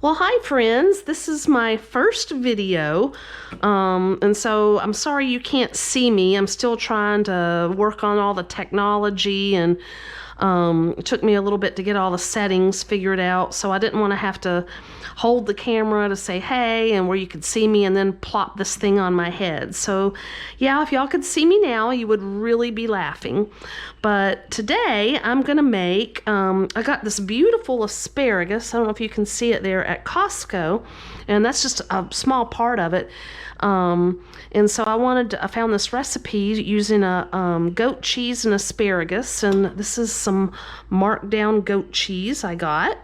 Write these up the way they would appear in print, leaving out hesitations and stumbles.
Well, hi friends, this is my first video, and so I'm sorry you can't see me. I'm still trying to work on all the technology, and it took me a little bit to get all the settings figured out, so I didn't want to have to hold the camera to say hey and where you could see me and then plop this thing on my head. So yeah, if y'all could see me now, you would really be laughing. But today I'm gonna make, I got this beautiful asparagus, I don't know if you can see it there, at Costco, and that's just a small part of it. And so I found this recipe using a goat cheese and asparagus, and this is some marked down goat cheese I got.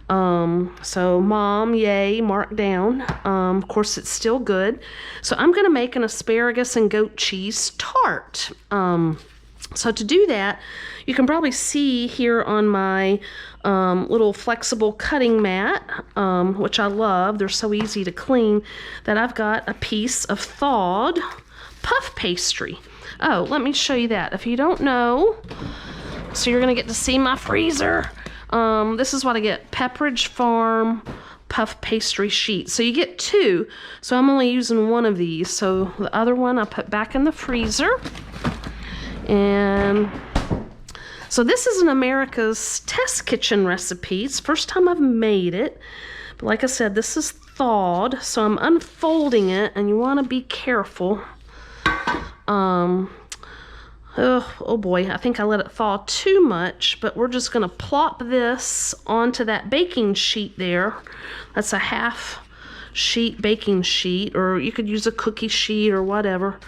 So mom, yay, marked down. Of course it's still good. So I'm gonna make an asparagus and goat cheese tart. So to do that, you can probably see here on my little flexible cutting mat, which I love, they're so easy to clean, that I've got a piece of thawed puff pastry. Oh, let me show you that. If you don't know, so you're gonna get to see my freezer. This is what I get, Pepperidge Farm puff pastry sheet. So you get two, so I'm only using one of these. So the other one I put back in the freezer. And so this is an America's Test Kitchen recipe. It's the first time I've made it. But like I said, this is thawed, so I'm unfolding it, and you want to be careful. Oh boy, I think I let it thaw too much, but we're just gonna plop this onto that baking sheet there. That's a half sheet baking sheet, or you could use a cookie sheet or whatever.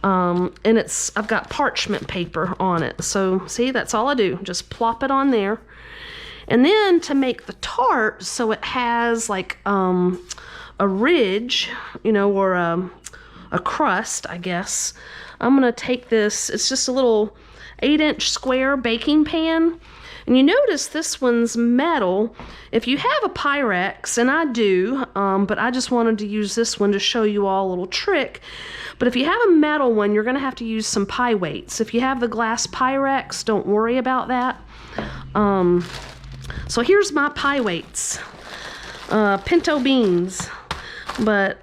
And I've got parchment paper on it. So see, that's all I do, just plop it on there. And then to make the tart, so it has like a ridge, you know, or a crust, I guess. I'm gonna take this, it's just a little 8-inch square baking pan. And you notice this one's metal. If you have a Pyrex, and I do, but I just wanted to use this one to show you all a little trick. But if you have a metal one, you're gonna have to use some pie weights. If you have the glass Pyrex, don't worry about that. So here's my pie weights. Pinto beans. But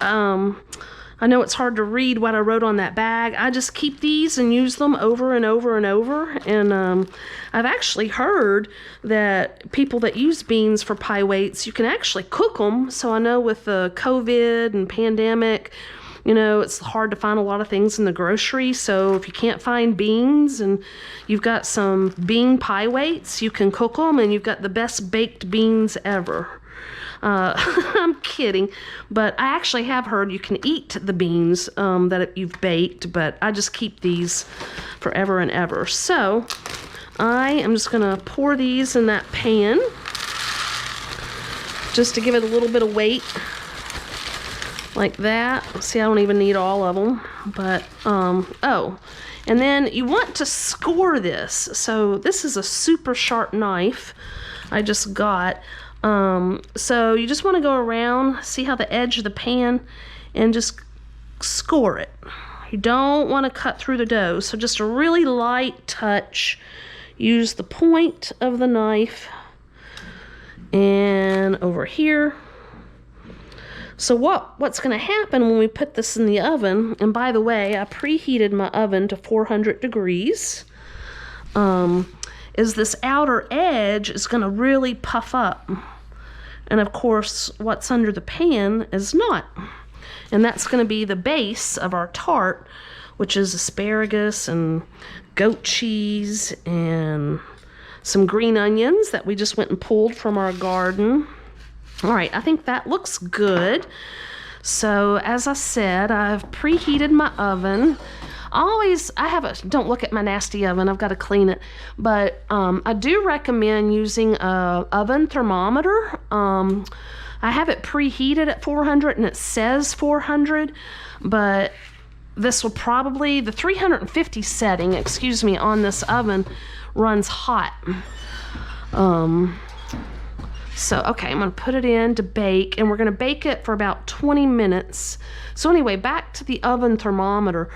I know it's hard to read what I wrote on that bag. I just keep these and use them over and over and over. And I've actually heard that people that use beans for pie weights, you can actually cook them. So I know with the COVID and pandemic, you know, it's hard to find a lot of things in the grocery. So if you can't find beans and you've got some bean pie weights, you can cook them, and you've got the best baked beans ever. I'm kidding, but I actually have heard you can eat the beans that you've baked, but I just keep these forever and ever. So I am just gonna pour these in that pan just to give it a little bit of weight, like that. See, I don't even need all of them, but oh, and then you want to score this. So this is a super sharp knife I just got. So you just want to go around, see how the edge of the pan, and just score it. You don't want to cut through the dough, so just a really light touch. Use the point of the knife, and over here. So what's going to happen when we put this in the oven, and by the way, I preheated my oven to 400 degrees, is this outer edge is going to really puff up. And of course, what's under the pan is not. And that's going to be the base of our tart, which is asparagus and goat cheese and some green onions that we just went and pulled from our garden. All right, I think that looks good. So as I said, I've preheated my oven. Don't look at my nasty oven, I've got to clean it. But I do recommend using a oven thermometer. I have it preheated at 400 and it says 400, but this will probably, the 350 setting, on this oven runs hot. So, okay, I'm gonna put it in to bake, and we're gonna bake it for about 20 minutes. So anyway, back to the oven thermometer.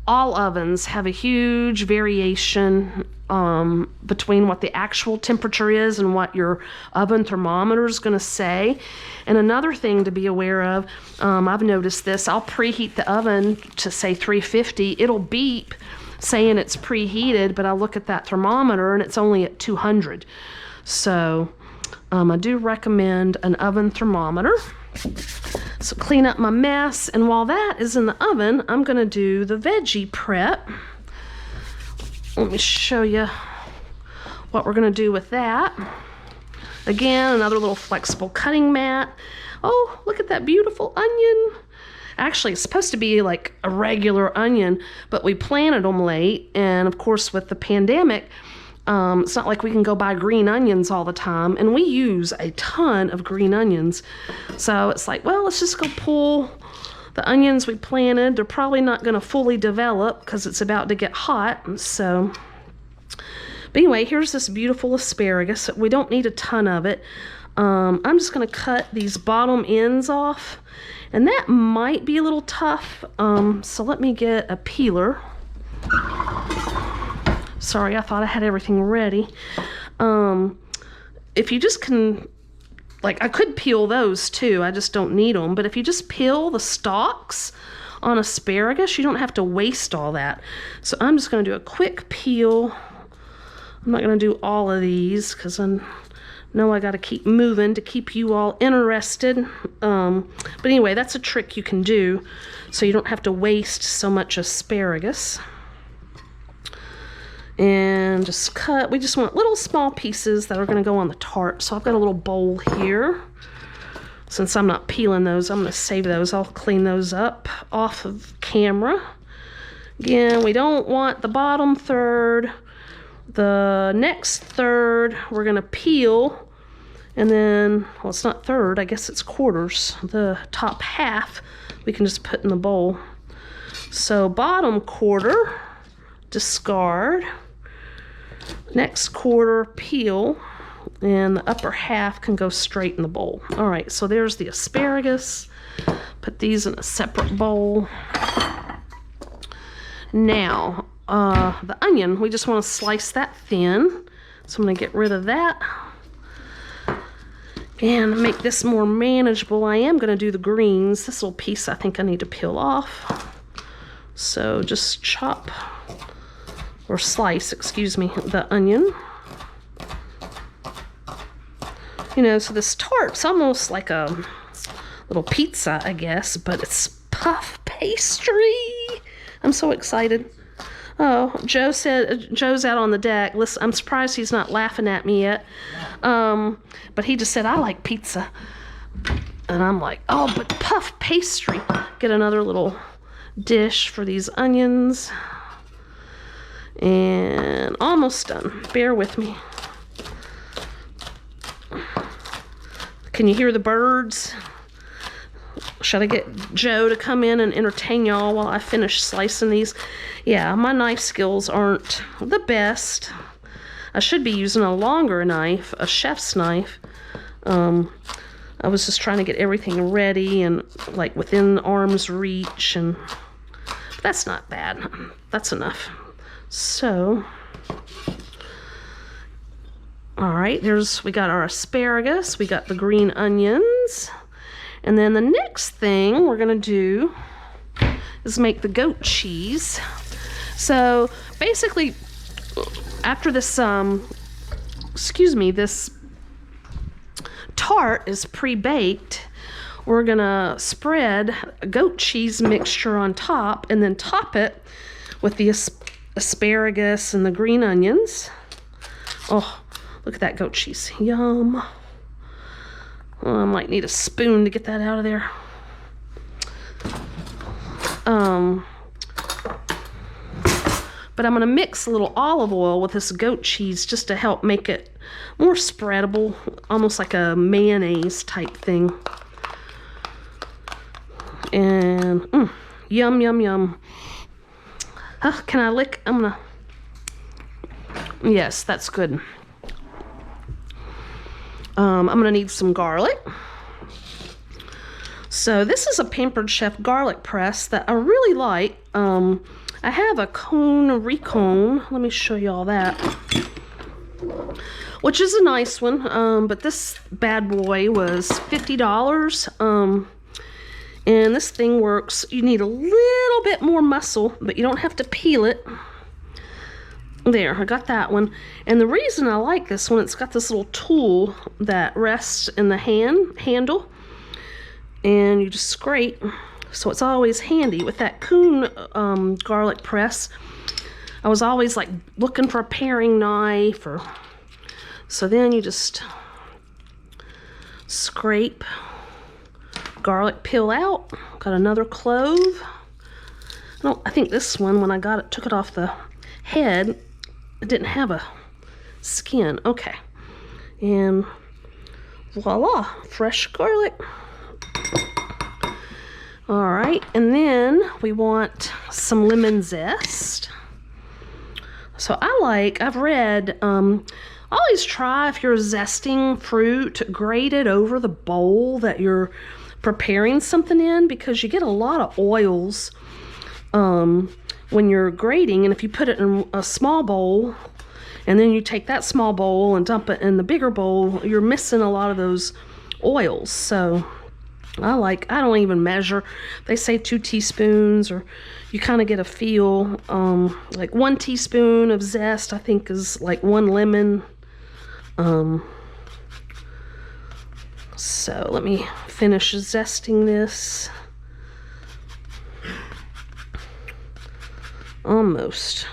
all ovens have a huge variation between what the actual temperature is and what your oven thermometer is going to say. And another thing to be aware of, I've noticed this, I'll preheat the oven to say 350. It'll beep saying it's preheated, but I look at that thermometer and it's only at 200. So I do recommend an oven thermometer. So clean up my mess, and while that is in the oven, I'm gonna do the veggie prep. Let me show you what we're gonna do with that. Again, another little flexible cutting mat. Oh, look at that beautiful onion. Actually, it's supposed to be like a regular onion, but we planted them late, and of course with the pandemic, it's not like we can go buy green onions all the time, and we use a ton of green onions. So it's like, well, let's just go pull the onions we planted. They're probably not going to fully develop because it's about to get hot. So, but anyway, here's this beautiful asparagus. We don't need a ton of it. I'm just going to cut these bottom ends off, and that might be a little tough. So let me get a peeler. Sorry, I thought I had everything ready. If you just can, like, I could peel those too, I just don't need them. But if you just peel the stalks on asparagus, you don't have to waste all that. So I'm just going to do a quick peel. I'm not going to do all of these because I know I got to keep moving to keep you all interested. But anyway, that's a trick you can do so you don't have to waste so much asparagus. And just cut, we just want little small pieces that are gonna go on the tart. So I've got a little bowl here. Since I'm not peeling those, I'm gonna save those. I'll clean those up off of camera. Again, we don't want the bottom third. The next third, we're gonna peel. And then, well, it's not third, I guess it's quarters. The top half, we can just put in the bowl. So bottom quarter, discard. Next quarter, peel, and the upper half can go straight in the bowl. All right, so there's the asparagus. Put these in a separate bowl. Now, the onion, we just want to slice that thin. So I'm going to get rid of that. And to make this more manageable, I am going to do the greens. This little piece I think I need to peel off. So just chop, or slice, excuse me, the onion. You know, so this tart's almost like a little pizza, I guess, but it's puff pastry. I'm so excited. Oh, Joe's out on the deck. Listen, I'm surprised he's not laughing at me yet. But he just said, I like pizza. And I'm like, oh, but puff pastry. Get another little dish for these onions. And almost done. Bear with me. Can you hear the birds? Should I get Joe to come in and entertain y'all while I finish slicing these? Yeah, my knife skills aren't the best. I should be using a longer knife, a chef's knife. I was just trying to get everything ready and like within arm's reach, and that's not bad. That's enough. So, all right, we got our asparagus, we got the green onions, and then the next thing we're gonna do is make the goat cheese. So basically, after this, this tart is pre-baked, we're gonna spread a goat cheese mixture on top and then top it with the asparagus and the green onions. Oh, look at that goat cheese. Yum. Oh, I might need a spoon to get that out of there. But I'm going to mix a little olive oil with this goat cheese just to help make it more spreadable, almost like a mayonnaise type thing. And yum, yum, yum. Can I lick? Yes, that's good. I'm gonna need some garlic. So this is a Pampered Chef garlic press that I really like. I have a cone recone. Let me show you all that. Which is a nice one, but this bad boy was $50. And this thing works. You need a little bit more muscle, but you don't have to peel it. There, I got that one. And the reason I like this one, it's got this little tool that rests in the handle, and you just scrape. So it's always handy. With that Coon garlic press, I was always like looking for a paring knife, or so then you just scrape, garlic peel out. Got another clove. I think this one, when I got it, took it off the head, it didn't have a skin. Okay, and voila, fresh garlic. All right, and then we want some lemon zest. So I've read, always try, if you're zesting fruit, grate it over the bowl that you're preparing something in, because you get a lot of oils when you're grating. And if you put it in a small bowl and then you take that small bowl and dump it in the bigger bowl, you're missing a lot of those oils. So I don't even measure. They say 2 teaspoons, or you kind of get a feel. Like 1 teaspoon of zest, I think, is like 1 lemon. So let me finish zesting this. Almost.